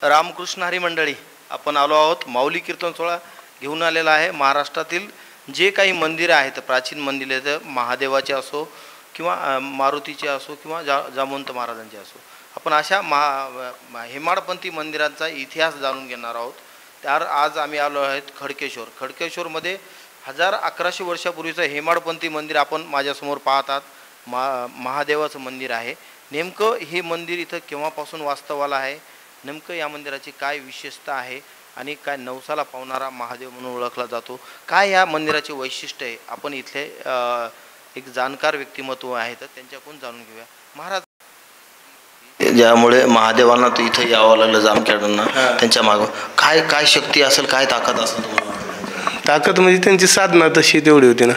रामकृष्ण हरी मंडळी, आपण आलो आहोत माऊली कीर्तन सोहळा घेऊन आलेला आहे। महाराष्ट्रातील जे काही मंदिरं आहेत, प्राचीन मंदिरे आहेत, महादेवाचे असो किंवा मारुतीचे असो किंवा जामवंत महाराजांचे असो, आपण अशा हेमाडपंथी मंदिरांचा इतिहास जाणून घेणार आहोत। त्यावर आज आम्ही आलो आहेत खडकेश्वर। खडकेश्वरमध्ये 1100 वर्षापूर्वीचं हेमाडपंथी मंदिर आपण माझ्यासमोर पाहतात। महादेवाचं मंदिर आहे। नेमकं हे मंदिर इथं केव्हापासून वास्तवाला आहे, नेमकं या मंदिराची काय विशेषता आहे आणि काय नवसाला पावणारा महादेव म्हणून ओळखला जातो, काय या मंदिराचे वैशिष्ट्य आहे, आपण इथले एक जाणकार व्यक्तिमत्व आहेत त्यांच्याकडून जाणून घेऊया। महाराज, ज्यामुळे महादेवांना तो इथं यावं लागलं जामखेडांना, त्यांच्या मागं काय काय शक्ती असेल, काय ताकद असेल तुम्हाला? ताकद म्हणजे त्यांची साधना तशी तेवढी होती ना।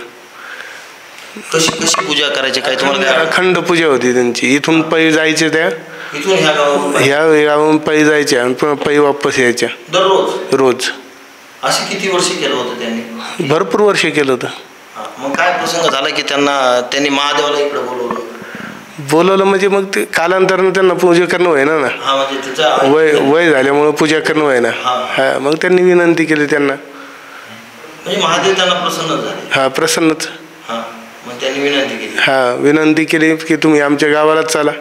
कशी कशी पूजा करायची, काय तुम्हाला? अखंड पूजा होती त्यांची। इथून पै जायचे, त्या ह्या गावाहून पै जायच्या आणि पुन्हा पै वापस यायच्या दररोज रोज। असे किती वर्ष केलं होतं त्यांनी? भरपूर वर्ष केलं होतं। मग काय प्रसंग झाला की त्यांनी महादेवाला इकडे बोलवलं म्हणजे मग ते कालांतरानं त्यांना पूजा करणं व्हायना ना। वय झाल्यामुळं पूजा करणं व्हायना। हा, मग त्यांनी विनंती केली त्यांना, म्हणजे महादेव त्यांना प्रसन्न झाले। हा, प्रसन्नच। मग त्यांनी विनंती केली, हा, विनंती केली की तुम्ही आमच्या गावालाच चला।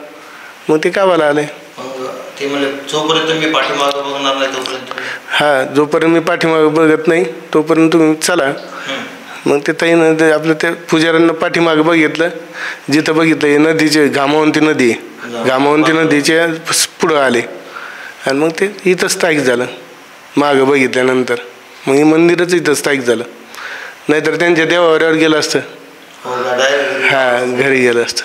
मग ते गावाला आले। मग ते म्हणले जोपर्यंत मी पाठीमागं बघणार नाही तोपर्यंत, हा, जोपर्यंत मी पाठीमागं बघत नाही तोपर्यंत तुम्ही चला। मग ते ताईनं आपलं ते पुजाऱ्यांना पाठीमागं बघितलं, जिथं बघितलं हे नदीचे घामावंती नदीच्या पुढं आले आणि मग ते इथं स्थायिक झालं। मागं बघितल्यानंतर मग हे मंदिरच इथं स्थायिक झालं, नाहीतर त्यांच्या देवावर गेलं असतं। हा, घरी गेलं असतं।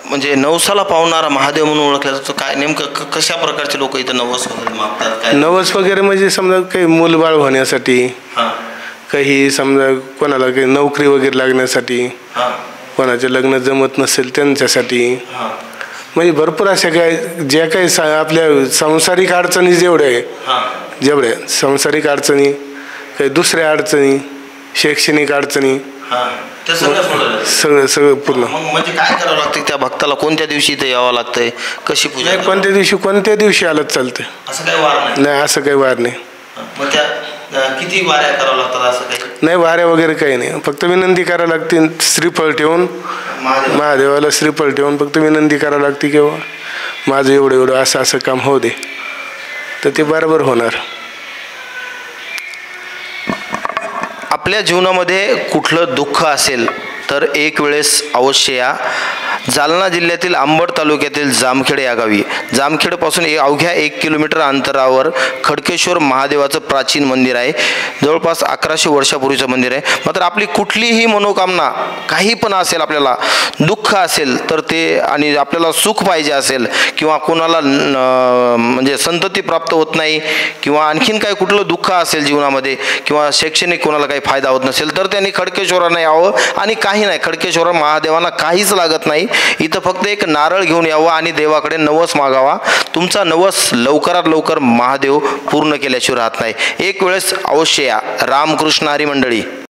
म्हणजे नवसाला पावणारा महादेव म्हणून ओळखला जातो। काय नेमकं कशा प्रकारचे लोक इथं नवस वगैरे मागतात? काय नवस वगैरे म्हणजे समजा काही मूलबाळ होण्यासाठी, काही समजा कोणाला काही नोकरी वगैरे लागण्यासाठी, कोणाचे लग्न जमत नसेल त्यांच्यासाठी, म्हणजे भरपूर अशा काय ज्या काही आपल्या सांसारिक अडचणी जेवढ्या सांसारिक अडचणी, काही दुसऱ्या अडचणी, शैक्षणिक अडचणी, सगळं पूर्ण। म्हणजे काय करावं लागतं त्या भक्ताला? कोणत्या दिवशी इथे यावं लागतंय? कशी पूजा? कोणत्या दिवशी आलं चालतं, असं काही वार नाही। असं काही वार नाही। मग त्या किती वाऱ्या करावं लागतात? असं काही नाही, वाऱ्या वगैरे काही नाही। फक्त विनंती करावं लागते, श्रीफळ ठेवून, महादेवाला श्रीफळ ठेवून फक्त विनंती करावं लागते किंवा माझं एवढं असं काम होऊ दे, तर ते बरोबर होणार। आपल्या जीवनामध्ये कुठलं दुःख असेल तर एक वेळेस अवश्य या। जालना जिल्ह्यातील अंबड तालुक्यातील जामखेड या गावी, जामखेडपासून अवघ्या 1 किलोमीटर अंतरावर खडकेश्वर महादेवाचं प्राचीन मंदिर आहे। जवळपास 1100 वर्षापूर्वीचं मंदिर आहे। मात्र आपली कुठलीही मनोकामना, काही पण असेल, आपल्याला दुःख असेल तर ते, आणि आपल्याला सुख पाहिजे असेल किंवा कोणाला म्हणजे संतती प्राप्त होत नाही किंवा आणखीन काही कुठलं दुःख असेल जीवनामध्ये किंवा शैक्षणिक कोणाला काही फायदा होत नसेल तर त्यांनी खडकेश्वरांना यावं। आणि काही नाही, खडकेश्वर महादेवांना काहीच लागत नाही। इथं फक्त एक नारळ घेऊन यावं आणि देवाकडे नवस मागावा। तुमचा नवस लवकरात लवकर महादेव पूर्ण केल्याशिवाय राहत नाही। एक वेळेस अवश्य या। रामकृष्ण हरी मंडळी।